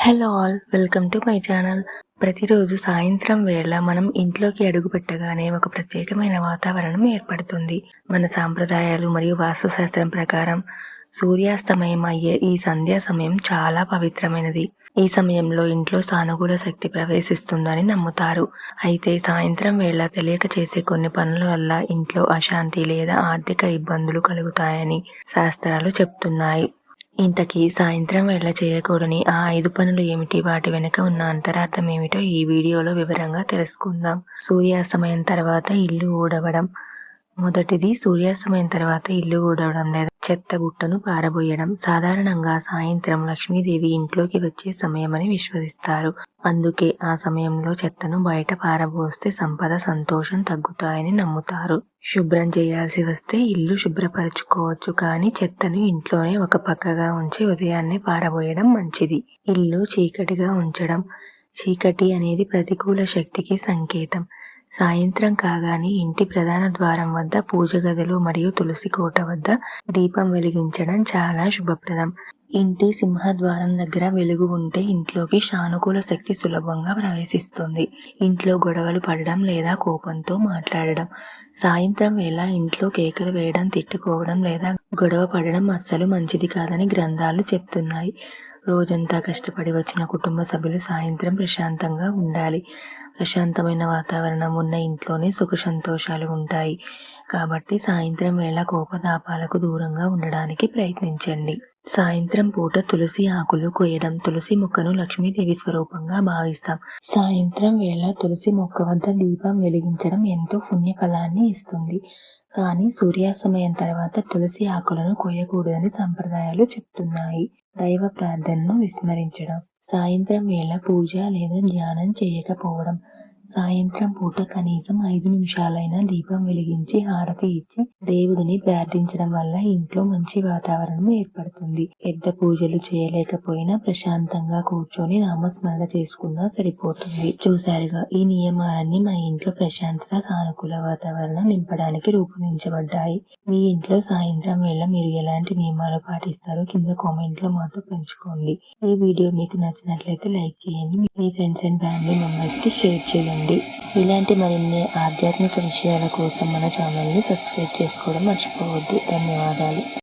Hello all, welcome to my channel. ప్రతిరోజు సాయంత్రం వేళ మనం ఇంట్లోకి అడుగు పెట్టగానే ఒక ప్రత్యేకమైన వాతావరణం ఏర్పడుతుంది. మన సాంప్రదాయాలు మరియు వాస్తుశాస్త్రం ప్రకారం సూర్యాస్తమయం అయ్యే ఈ సంధ్యా సమయం చాలా పవిత్రమైనది. ఈ సమయంలో ఇంట్లో సానుకూల శక్తి ప్రవేశిస్తుందని నమ్ముతారు. అయితే సాయంత్రం వేళ తెలియక చేసే కొన్ని పనుల వల్ల ఇంట్లో అశాంతి లేదా ఆర్థిక ఇబ్బందులు కలుగుతాయని శాస్త్రాలు చెప్తున్నాయి. ఇంతకీ సాయంత్రం వేళ చేయకూడని ఆ 5 పనులు ఏమిటి, వాటి వెనుక ఉన్న అంతరార్థం ఏమిటో ఈ వీడియోలో వివరంగా తెలుసుకుందాం. సూర్యాస్తమయం తర్వాత ఇల్లు ఊడవడం. మొదటిది, సూర్యాస్తమయం తర్వాత ఇల్లు ఊడవడం లేదా చెత్త బుట్టను పారబోయడం. సాధారణంగా సాయంత్రం లక్ష్మీదేవి ఇంట్లోకి వచ్చే సమయమని విశ్వసిస్తారు. అందుకే ఆ సమయంలో చెత్తను బయట పారబోస్తే సంపద, సంతోషం తగ్గుతాయని నమ్ముతారు. శుభ్రం చేయాల్సి వస్తే ఇల్లు శుభ్రపరచుకోవచ్చు, కానీ చెత్తను ఇంట్లోనే ఒక పక్కగా ఉంచి ఉదయాన్నే పారబోయడం మంచిది. ఇల్లు చీకటిగా ఉంచడం. చీకటి అనేది ప్రతికూల శక్తికి సంకేతం. సాయంత్రం కాగానే ఇంటి ప్రధాన ద్వారం వద్ద, పూజ గదిలో మరియు తులసి కోట వద్ద దీపం వెలిగించడం చాలా శుభప్రదం. ఇంటి సింహద్వారం దగ్గర వెలుగు ఉంటే ఇంట్లోకి సానుకూల శక్తి సులభంగా ప్రవేశిస్తుంది. ఇంట్లో గొడవలు పడడం లేదా కోపంతో మాట్లాడడం. సాయంత్రం వేళ ఇంట్లో కేకలు వేయడం, తిట్టుకోవడం లేదా గొడవ పడడం అస్సలు మంచిది కాదని గ్రంథాలు చెప్తున్నాయి. రోజంతా కష్టపడి వచ్చిన కుటుంబ సభ్యులు సాయంత్రం ప్రశాంతంగా ఉండాలి. ప్రశాంతమైన వాతావరణం ఉన్న ఇంట్లోనే సుఖ సంతోషాలు ఉంటాయి. కాబట్టి సాయంత్రం వేళ కోపతాపాలకు దూరంగా ఉండడానికి ప్రయత్నించండి. సాయంత్రం పూట తులసి ఆకులు కోయడం. తులసి మొక్కను లక్ష్మీదేవి స్వరూపంగా భావిస్తాం. సాయంత్రం వేళ తులసి మొక్క వద్ద దీపం వెలిగించడం ఎంతో పుణ్యఫలాన్ని ఇస్తుంది. కానీ సూర్యాస్తమయం తర్వాత తులసి ఆకులను కోయకూడదని సంప్రదాయాలు చెప్తున్నాయి. దైవ ప్రార్థనను విస్మరించడం. సాయంత్రం వేళ పూజ లేదా ధ్యానం చేయకపోవడం. సాయంత్రం పూట కనీసం 5 నిమిషాలైనా దీపం వెలిగించి హారతి ఇచ్చి దేవుడిని ప్రార్థించడం వల్ల ఇంట్లో మంచి వాతావరణం ఏర్పడుతుంది. పెద్ద పూజలు చేయలేకపోయినా ప్రశాంతంగా కూర్చొని నామస్మరణ చేసుకున్నా సరిపోతుంది. చూశారుగా, ఈ నియమాలన్నీ మన ఇంట్లో ప్రశాంతత, సానుకూల వాతావరణం నింపడానికి రూపొందించబడ్డాయి. మీ ఇంట్లో సాయంత్రం వేళ మీరు ఎలాంటి నియమాలు పాటిస్తారో కింద కామెంట్ లో మాతో పంచుకోండి. ఈ వీడియో మీకు నచ్చినట్లయితే లైక్ చేయండి. మీ ఫ్రెండ్స్ అండ్ ఫ్యామిలీ మెంబర్స్ కి షేర్ చేయండి. ఇలాంటి మరిన్ని ఆధ్యాత్మిక విషయాల కోసం మన ఛానల్ని సబ్స్క్రైబ్ చేసుకోవడం మర్చిపోవద్దు. ధన్యవాదాలు.